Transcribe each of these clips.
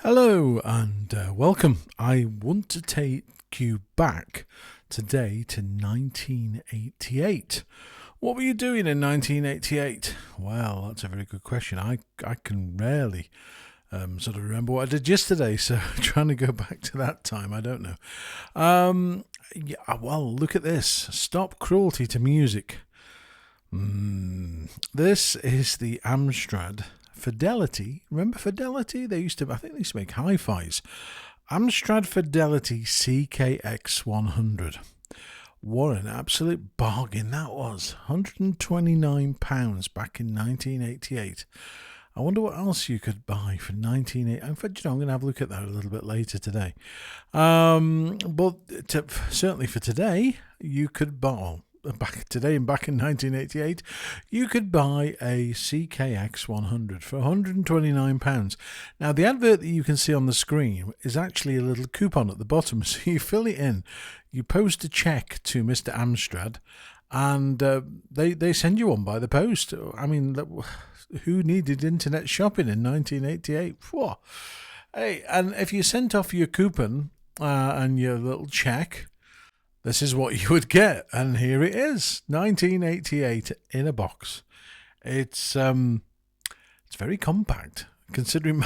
Hello and welcome. I want to take you back today to 1988. What were you doing in 1988? Well, that's a very good question. I can rarely sort of remember what I did yesterday, so trying to go back to that time, I don't know. Well, look at this. Stop cruelty to music. This is the Amstrad Fidelity. Remember Fidelity? I think they used to make hi-fis. Amstrad Fidelity CKX100. What an absolute bargain that was. £129 back in 1988. I wonder what else you could buy for 1980. In fact, I'm going to have a look at that a little bit later today. Certainly for today, you could buy. Back in 1988, you could buy a CKX100 for £129. Now, the advert that you can see on the screen is actually a little coupon at the bottom, so you fill it in, you post a check to Mr. Amstrad, and they send you one by the post. I mean, who needed internet shopping in 1988? Whoa. Hey, and if you sent off your coupon and your little check, this is what you would get, and here it is, 1988 in a box. It's very compact, considering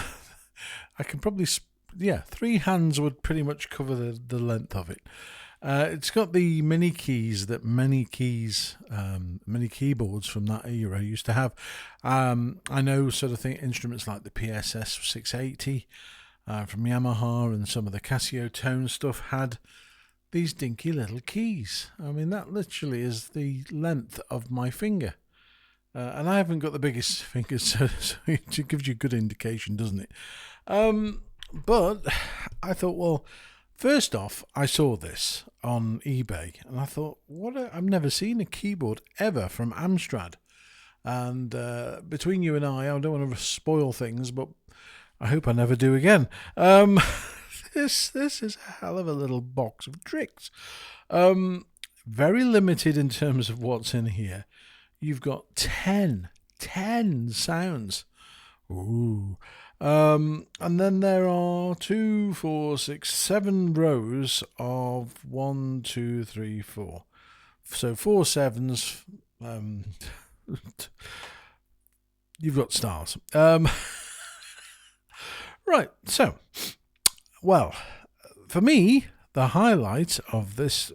I can probably, three hands would pretty much cover the length of it. It's got the mini keys that many keyboards from that era used to have. I know instruments like the PSS 680 from Yamaha and some of the Casio tone stuff had these dinky little keys. I mean, that literally is the length of my finger. And I haven't got the biggest fingers, so it gives you a good indication, doesn't it? But I thought, well, first off, I saw this on eBay, and I thought, I've never seen a keyboard ever from Amstrad. And between you and I don't want to spoil things, but I hope I never do again. This is a hell of a little box of tricks. Very limited in terms of what's in here. You've got 10 sounds. Ooh. And then there are 2, 4, 6, 7 rows of 1, 2, 3, 4. So 4 sevens. You've got stars. Right, so... Well, for me, the highlight of this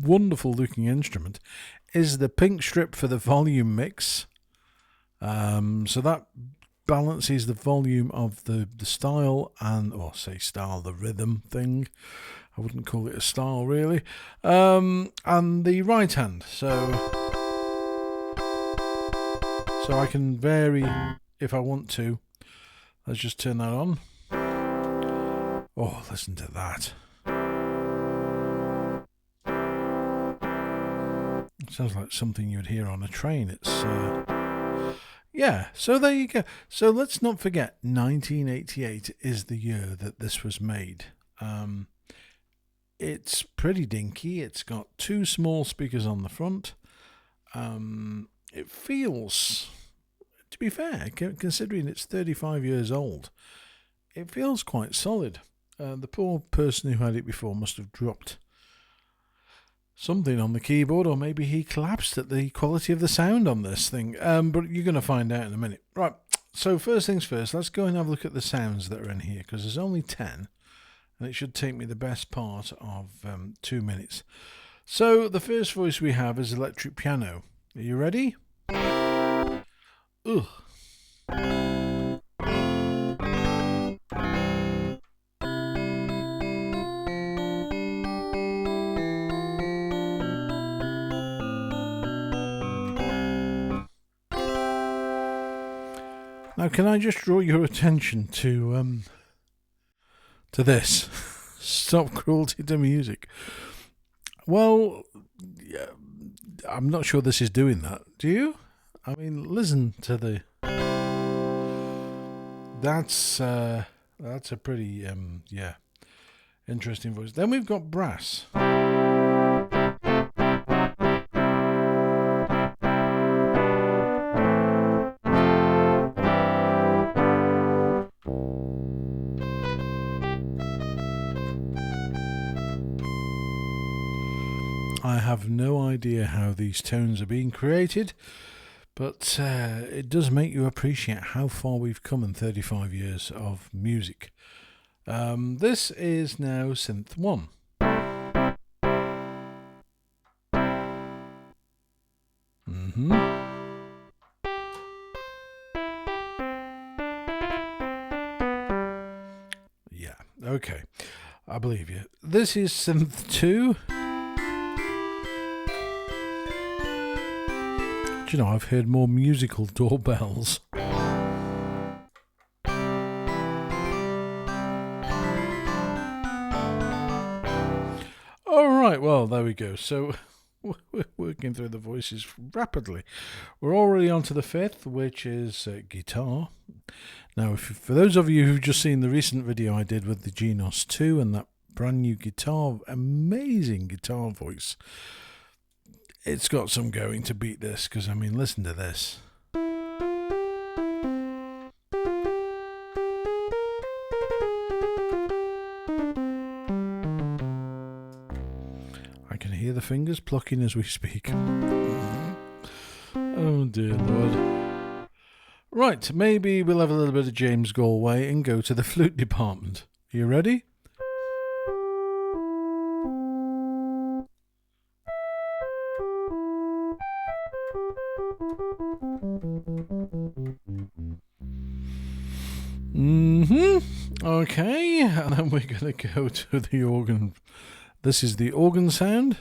wonderful looking instrument is the pink strip for the volume mix. So that balances the volume of the style the rhythm thing. I wouldn't call it a style really. And the right hand. So I can vary if I want to. Let's just turn that on. Oh, listen to that. It sounds like something you'd hear on a train. It's, so there you go. So let's not forget, 1988 is the year that this was made. It's pretty dinky. It's got 2 small speakers on the front. It feels, to be fair, considering it's 35 years old, it feels quite solid. The poor person who had it before must have dropped something on the keyboard, or maybe he collapsed at the quality of the sound on this thing. But you're going to find out in a minute. Right, so first things first, let's go and have a look at the sounds that are in here, because there's only 10, and it should take me the best part of 2 minutes. So the first voice we have is electric piano. Are you ready? Ugh. Now, can I just draw your attention to this? Stop cruelty to music. Well, yeah, I'm not sure this is doing that. Do you? I mean, listen to the. That's a pretty interesting voice. Then we've got brass. have no idea how these tones are being created, but it does make you appreciate how far we've come in 35 years of music. This is now synth 1. Yeah, okay. I believe you. This is synth 2. Do you know, I've heard more musical doorbells. Alright, well, there we go. So, we're working through the voices rapidly. We're already on to the 5th, which is guitar. Now, for those of you who've just seen the recent video I did with the Genos 2 and that brand new guitar, amazing guitar voice, it's got some going to beat this, because, I mean, listen to this. I can hear the fingers plucking as we speak. Oh dear Lord. Right, maybe we'll have a little bit of James Galway and go to the flute department. Are you ready? Okay, and then we're going to go to the organ. This is the organ sound.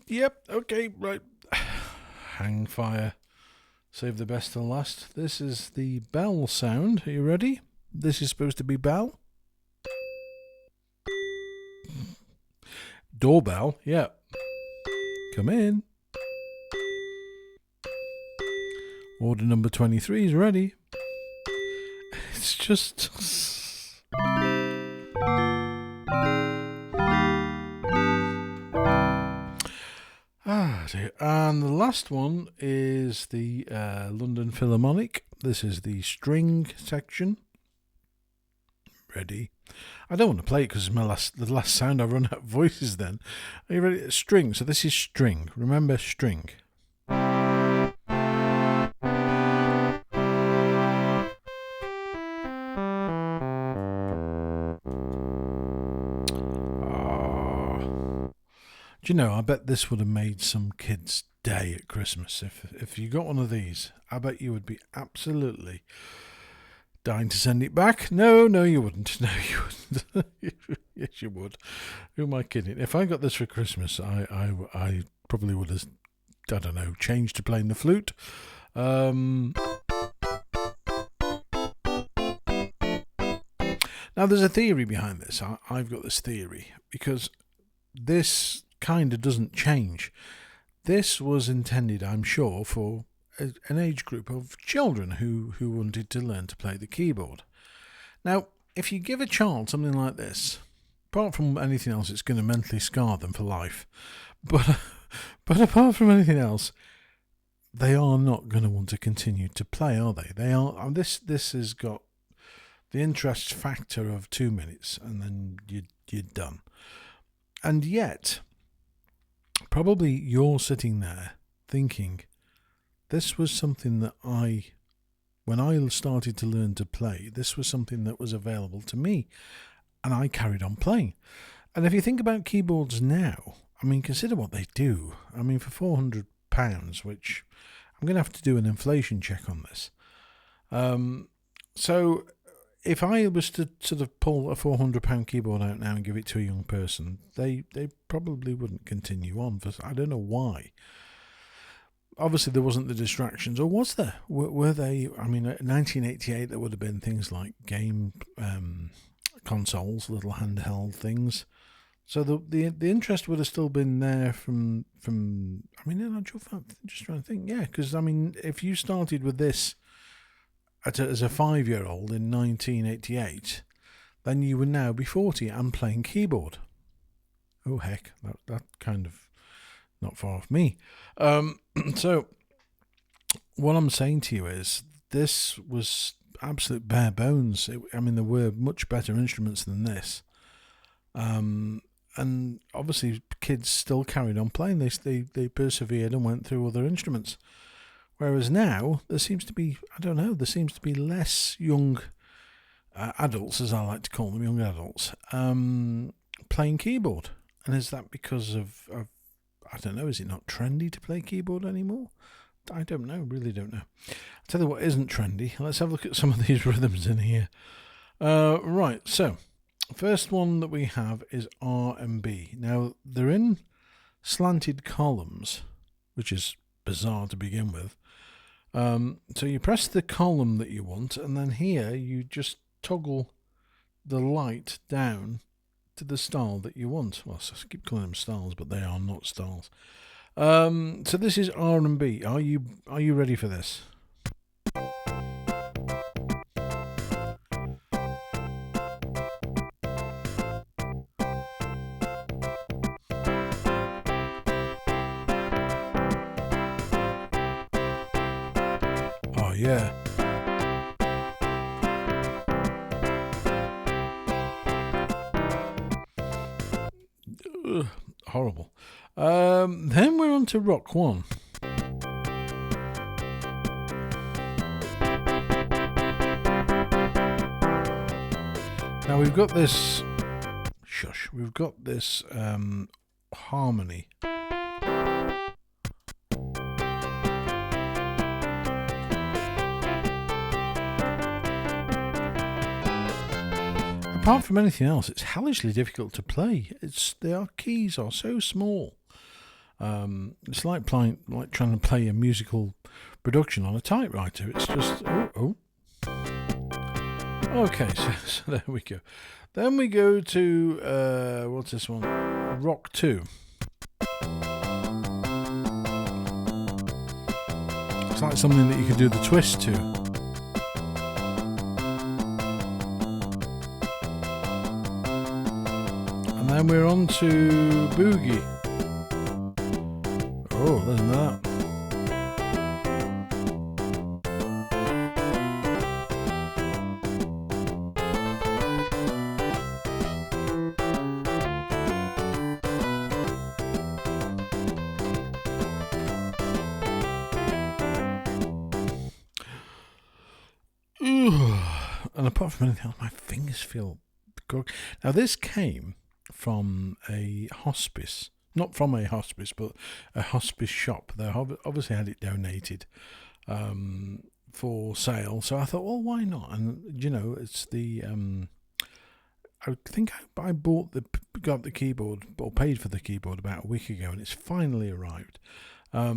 Yep, okay, right. Hang fire. Save the best till last. This is the bell sound. Are you ready? This is supposed to be bell. Doorbell, yeah. Come in. Order number 23 is ready. It's just... dear. And the last one is the London Philharmonic. This is the string section. Ready? I don't want to play it because it's the last sound. I run out of voices then. Are you ready? String. So this is string. Remember string. Do you know, I bet this would have made some kid's day at Christmas. If you got one of these, I bet you would be absolutely dying to send it back. No, you wouldn't. No, you wouldn't. Yes, you would. Who am I kidding? If I got this for Christmas, I probably would have, I don't know, changed to playing the flute. Now, there's a theory behind this. I've got this theory because this kind of doesn't change. This was intended, I'm sure, for an age group of children who wanted to learn to play the keyboard. Now, if you give a child something like this, apart from anything else, it's going to mentally scar them for life. But apart from anything else, they are not going to want to continue to play, are they? They are. This has got the interest factor of 2 minutes, and then you're done. And yet, probably you're sitting there thinking, this was something that when I started to learn to play, this was something that was available to me, and I carried on playing. And if you think about keyboards now, I mean, consider what they do. I mean, for £400, which I'm going to have to do an inflation check on this. So if I was to sort of pull a £400 keyboard out now and give it to a young person, they probably wouldn't continue on. For I don't know why. Obviously, there wasn't the distractions, or was there? Were they? I mean, in 1988, there would have been things like game consoles, little handheld things. So the interest would have still been there from. I mean, I'm just trying to think. Yeah, because I mean, if you started with this as a 5-year-old in 1988, then you would now be 40 and playing keyboard. Oh heck, that kind of not far off me. So what I'm saying to you is this was absolute bare bones. I mean, there were much better instruments than this. And obviously kids still carried on playing this. They persevered and went through other instruments. Whereas now there seems to be, I don't know, there seems to be less young adults, as I like to call them, young adults, playing keyboard. And is that because of I don't know, is it not trendy to play keyboard anymore? I don't know, really don't know. I'll tell you what isn't trendy. Let's have a look at some of these rhythms in here. Right, so first one that we have is R and B. Now, they're in slanted columns, which is bizarre to begin with. So you press the column that you want, and then here you just toggle the light down to the style that you want. Well, so I keep calling them styles, but they are not styles. So this is R and B. Are you ready for this? Oh yeah. Ugh, horrible. Then we're on to Rock 1. Now we've got this we've got this harmony. Apart from anything else, it's hellishly difficult to play. Our keys are so small. It's like trying to play a musical production on a typewriter. It's just Okay, so there we go. Then we go to what's this one? Rock 2. It's like something that you could do the twist to. And then we're on to Boogie. Oh, listen to that. And apart from anything else, my fingers feel good. Now, this came from a hospice. Not from a hospice, but a hospice shop. They obviously had it donated for sale. So I thought, well, why not? And, you know, it's the... I think I got the keyboard, or paid for the keyboard about a week ago, and it's finally arrived. Yeah,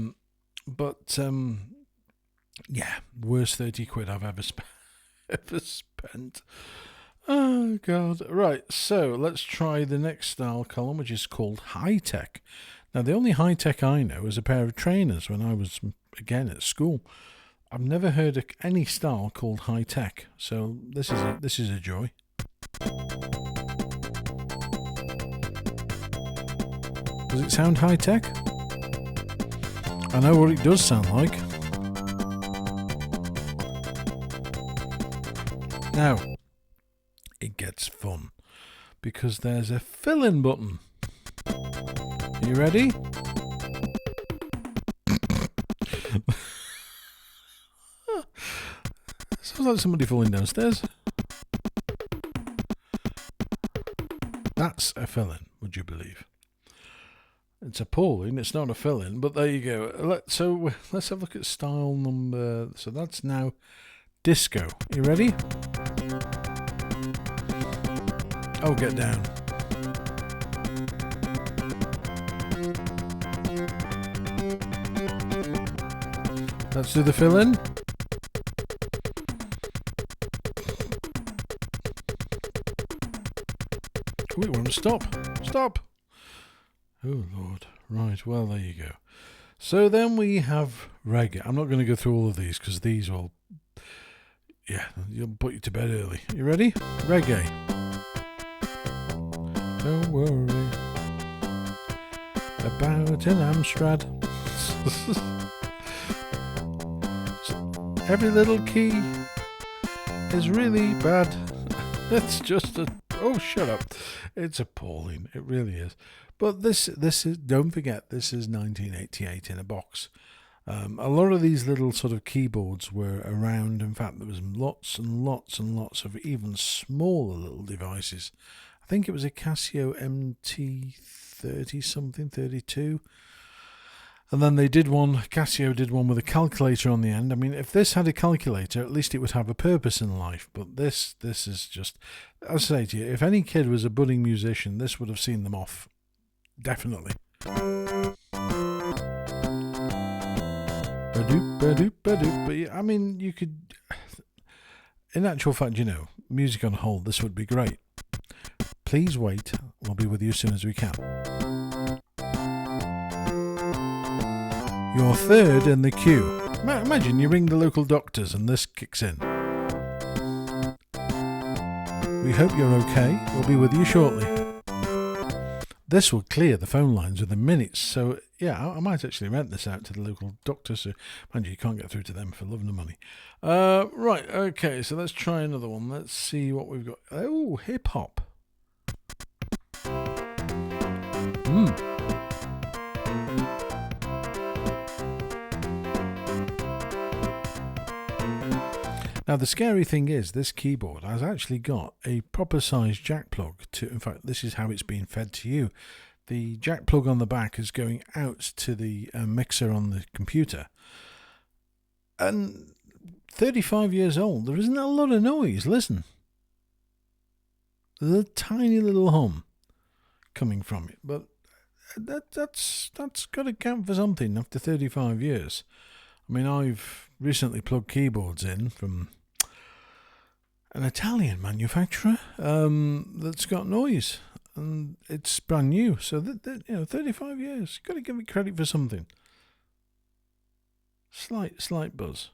worst 30 quid I've ever spent. Oh, God. Right, so let's try the next style column, which is called High Tech. Now, the only high tech I know is a pair of trainers when I was, again, at school. I've never heard of any style called High Tech, so this is a joy. Does it sound high tech? I know what it does sound like. Now, it gets fun because there's a fill-in button. Are you ready? Sounds like somebody falling downstairs. That's a fill-in, would you believe? It's appalling. It's not a fill-in, but there you go. So let's have a look at style number. So that's now disco. You ready? Oh, get down. Let's do the fill-in. Oh, it won't stop. Stop. Oh, Lord. Right, well, there you go. So then we have reggae. I'm not going to go through all of these because these will... Yeah, you'll put you to bed early. You ready? Reggae. Don't worry about an Amstrad. Every little key is really bad. It's just oh, shut up. It's appalling. It really is. But this is, don't forget, this is 1988 in a box. A lot of these little sort of keyboards were around. In fact, there was lots and lots and lots of even smaller little devices. I think it was a Casio MT30 something, 32. And then Casio did one with a calculator on the end. I mean, if this had a calculator, at least it would have a purpose in life. But this is just, I say to you, if any kid was a budding musician, this would have seen them off. Definitely. I mean, you could, in actual fact, you know, music on hold, this would be great. Please wait. We'll be with you as soon as we can. You're third in the queue. Imagine you ring the local doctors and this kicks in. We hope you're okay. We'll be with you shortly. This will clear the phone lines within minutes, so yeah, I might actually rent this out to the local doctor, so mind you can't get through to them for love nor money. Right, okay, so let's try another one. Let's see what we've got. Oh, hip-hop. Now the scary thing is this keyboard has actually got a proper sized jack plug to, in fact this is how it's being fed to you. The jack plug on the back is going out to the mixer on the computer. And 35 years old, there isn't a lot of noise, listen. There's a tiny little hum coming from it, but that's got to count for something after 35 years. I mean, I've recently plugged keyboards in from an Italian manufacturer that's got noise, and it's brand new. So that you know, 35 years, you've got to give it credit for something. Slight buzz.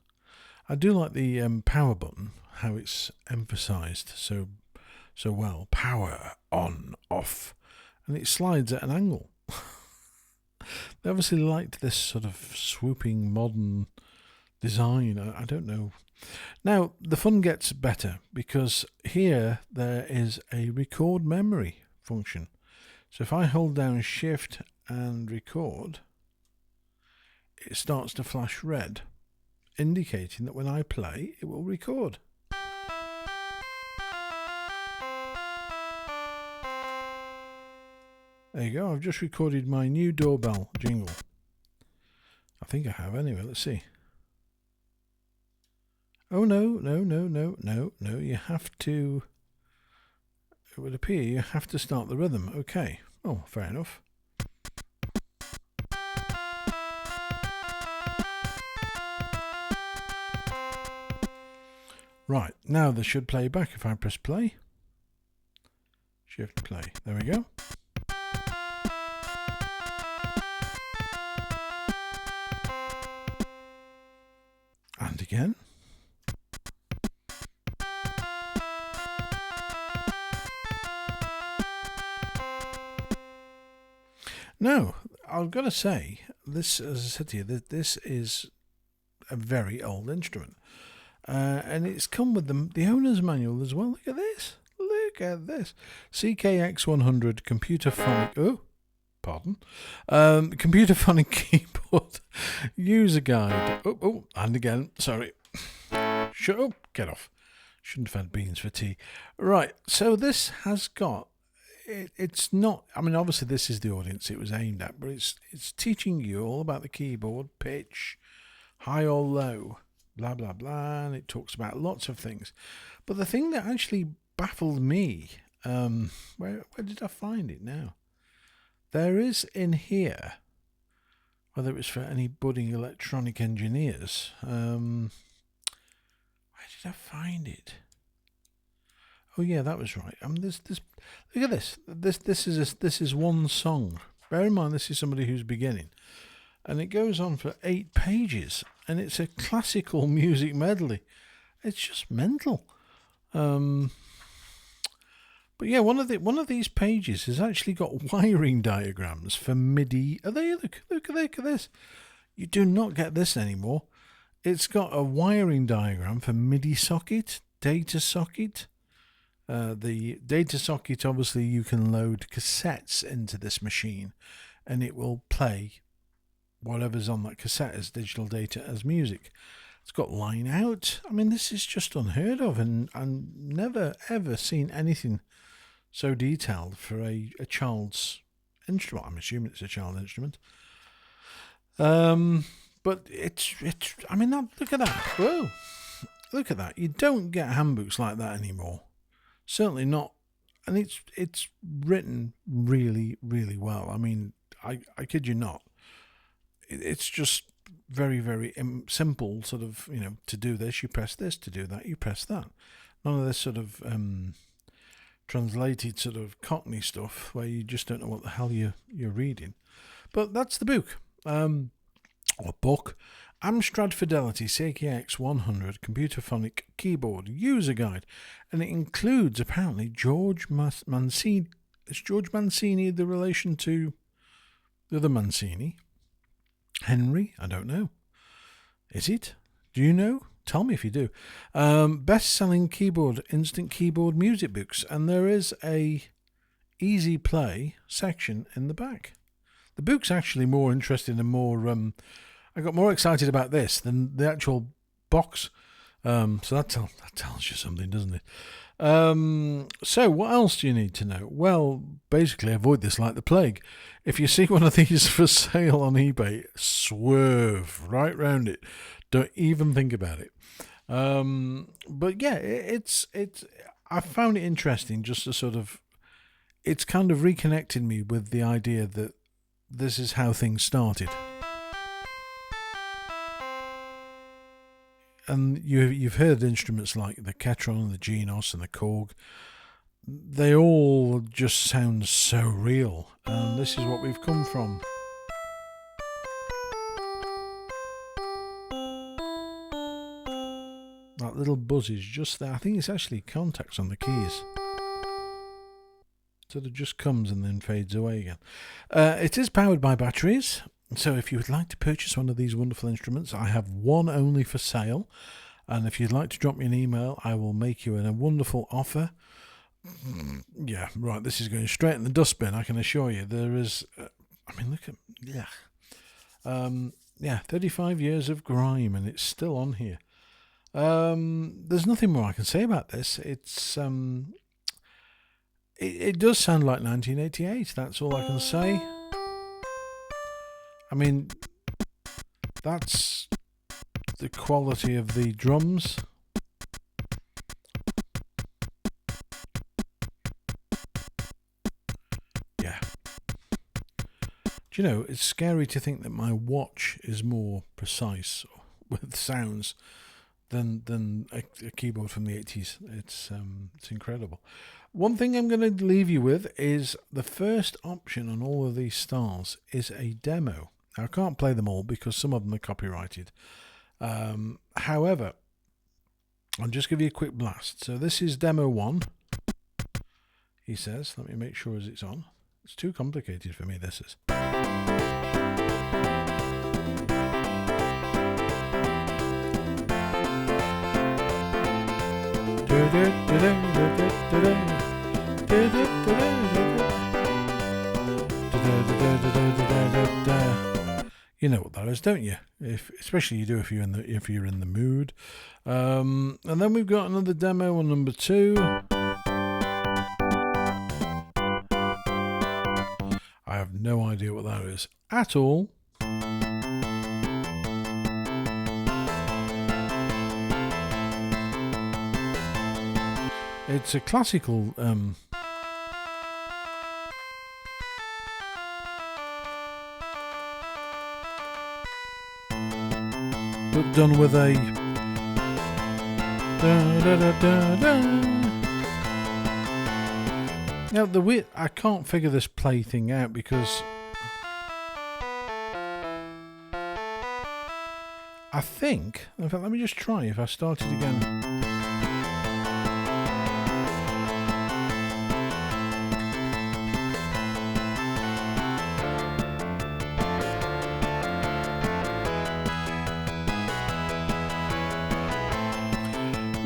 I do like the power button, how it's emphasised so well. Power on, off, and it slides at an angle. They obviously liked this sort of swooping modern design. I don't know. Now the fun gets better because here there is a record memory function. So if I hold down shift and record, it starts to flash red, indicating that when I play it will record. There you go, I've just recorded my new doorbell jingle. I think I have anyway, let's see. Oh no, you have to, it would appear you have to start the rhythm. Okay, oh, fair enough. Right, now this should play back if I press play. Shift play, there we go. And again. Now, I've got to say, this, as I said to you, this is a very old instrument. And it's come with the owner's manual as well. Look at this. Look at this. CKX100 Computer-phonic Keyboard User Guide. Oh, and again, sorry. Shut up, get off. Shouldn't have had beans for tea. Right, so this has got, it's not, I mean, obviously this is the audience it was aimed at, but it's teaching you all about the keyboard, pitch, high or low, blah, blah, blah, and it talks about lots of things. But the thing that actually baffled me, where did I find it now? There is in here, whether it was for any budding electronic engineers, where did I find it? Oh yeah, that was right. I mean, this. Look at this. This is one song. Bear in mind, this is somebody who's beginning, and it goes on for 8 pages, and it's a classical music medley. It's just mental. But yeah, one of these pages has actually got wiring diagrams for MIDI. Are they? Look at this. You do not get this anymore. It's got a wiring diagram for MIDI socket, data socket. The data socket, obviously, you can load cassettes into this machine and it will play whatever's on that cassette as digital data as music. It's got line out. I mean, this is just unheard of, and I've never ever seen anything so detailed for a child's instrument. I'm assuming it's a child instrument. But it's. I mean, look at that. Whoa, look at that. You don't get handbooks like that anymore. Certainly not. And it's written really, really well. I mean, I kid you not. It's just very, very simple, sort of, to do this, you press this, to do that, you press that. None of this sort of translated sort of Cockney stuff where you just don't know what the hell you're reading. But that's the book, or book. Amstrad Fidelity CKX100 Computerphonic Keyboard User Guide. And it includes, apparently, George Mancini. Is George Mancini the relation to the other Mancini? Henry? I don't know. Is it? Do you know? Tell me if you do. Best-selling keyboard, instant keyboard music books. And there is a easy play section in the back. The book's actually more interesting and more... I got more excited about this than the actual box. So that tells you something, doesn't it? So what else do you need to know? Well, basically avoid this like the plague. If you see one of these for sale on eBay, swerve right round it. Don't even think about it. But yeah, it's I found it interesting just to sort of, it's kind of reconnected me with the idea that this is how things started. And you've heard instruments like the Ketron and the Genos and the Korg. They all just sound so real. And this is what we've come from. That little buzz is just there. I think it's actually contacts on the keys. So it just comes and then fades away again. It is powered by batteries. So if you would like to purchase one of these wonderful instruments, I have one only for sale. And if you'd like to drop me an email, I will make you a wonderful offer. Yeah, right, this is going straight in the dustbin, I can assure you. There is, look at, 35 years of grime, and it's still on here. There's nothing more I can say about this. It's, it does sound like 1988, that's all I can say. I mean, that's the quality of the drums. Yeah. Do you know, it's scary to think that my watch is more precise with sounds than a keyboard from the 80s. It's incredible. One thing I'm going to leave you with is the first option on all of these stars is a demo. Now, I can't play them all because some of them are copyrighted. However, I'll just give you a quick blast. So this is demo 1. He says, let me make sure it's on. It's too complicated for me, this is. You know what that is, don't you? Especially you do if you're in the mood. And then we've got another demo on number 2. I have no idea what that is at all. It's a classical but done with a da, da, da, da, da. Now I can't figure this play thing out because I think, in fact, let me just try if I start it again.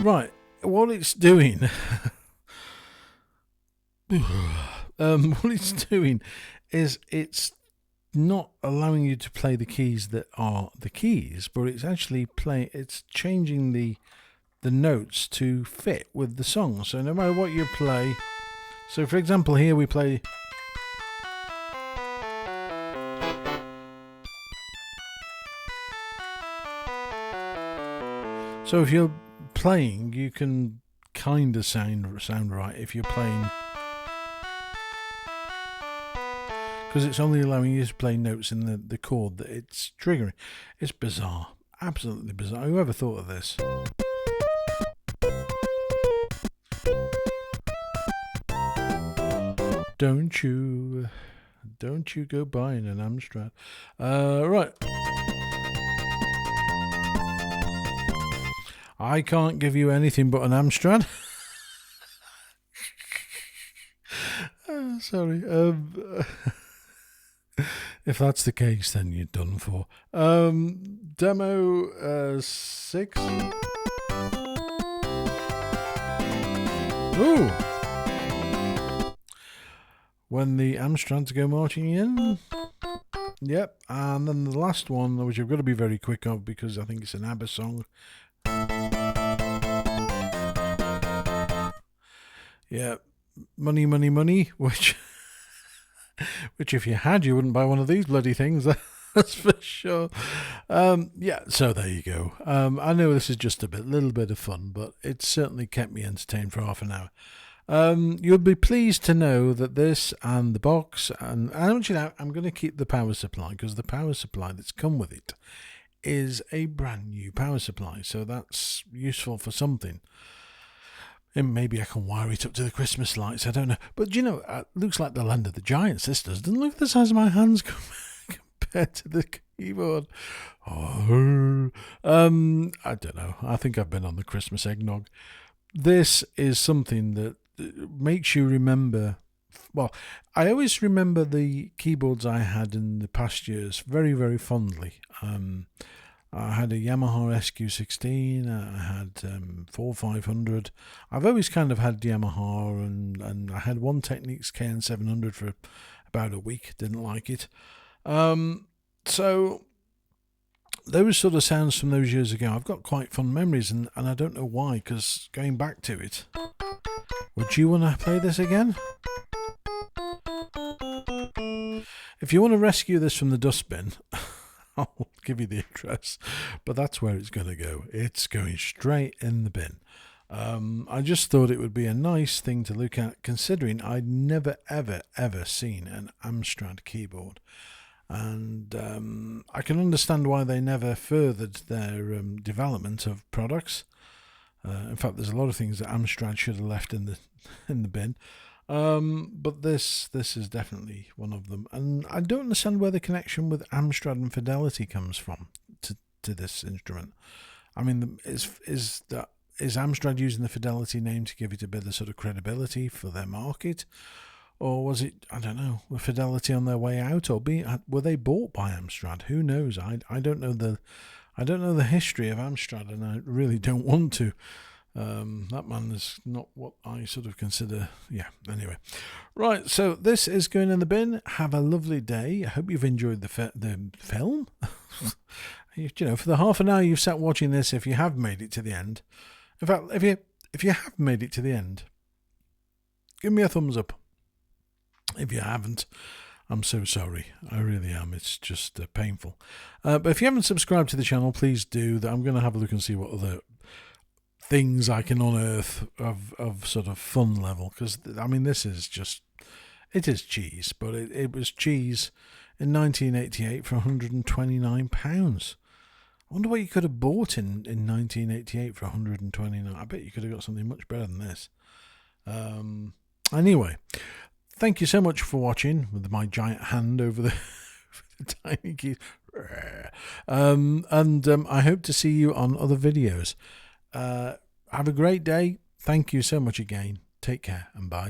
Right, what it's doing, what it's doing is it's not allowing you to play the keys that are the keys, but it's actually it's changing the notes to fit with the song. So no matter what you play, so for example here we play, so if you're playing you can kind of sound right if you're playing, because it's only allowing you to play notes in the chord that it's triggering. It's bizarre, absolutely bizarre. Whoever thought of this? Don't you go buying an Amstrad. Right. I can't give you anything but an Amstrad. Sorry. If that's the case, then you're done for. Demo 6. Ooh. When the Amstrads go marching in. Yep. And then the last one, which I've got to be very quick of because I think it's an ABBA song. Yeah. Money, money, money, which if you had, you wouldn't buy one of these bloody things. That's for sure. Yeah, so there you go. I know this is just a little bit of fun, but it certainly kept me entertained for half an hour. You'll be pleased to know that this and the box, and actually I'm going to keep the power supply, because the power supply that's come with it is a brand new power supply, so that's useful for something. And maybe I can wire it up to the Christmas lights, I don't know. But you know, it looks like the land of the giants, this does. Doesn't look at the size of my hands compared to the keyboard. Oh, I don't know. I think I've been on the Christmas eggnog. This is something that makes you remember. Well, I always remember the keyboards I had in the past years very, very fondly. I had a Yamaha SQ16, I had 4500. I've always kind of had Yamaha, and I had one Technics KN700 for about a week, didn't like it. So those sort of sounds from those years ago, I've got quite fond memories, and I don't know why, because going back to it, would you want to play this again? If you want to rescue this from the dustbin, I'll give you the address, but that's where it's going to go. It's going straight in the bin. I just thought it would be a nice thing to look at, considering I'd never, ever, ever seen an Amstrad keyboard. And I can understand why they never furthered their development of products. In fact, there's a lot of things that Amstrad should have left in the bin. But this is definitely one of them, and I don't understand where the connection with Amstrad and Fidelity comes from to this instrument. I mean, is Amstrad using the Fidelity name to give it a bit of sort of credibility for their market, or was it, I don't know, were Fidelity on their way out, or were they bought by Amstrad? Who knows? I don't know the history of Amstrad, and I really don't want to. That man is not what I sort of consider. Yeah, anyway. Right, so this is going in the bin. Have a lovely day. I hope you've enjoyed the film. You know, for the half an hour you've sat watching this, if you have made it to the end. In fact, if you have made it to the end, give me a thumbs up. If you haven't, I'm so sorry. I really am. It's just painful. But if you haven't subscribed to the channel, please do. I'm going to have a look and see what other things I can unearth of sort of fun level, because I mean, this is just, it is cheese, but it was cheese in 1988 for £129. I wonder what you could have bought in 1988 for £129. I bet you could have got something much better than this. Anyway, thank you so much for watching with my giant hand over the tiny keys. I hope to see you on other videos. Have a great day. Thank you so much again. Take care and bye.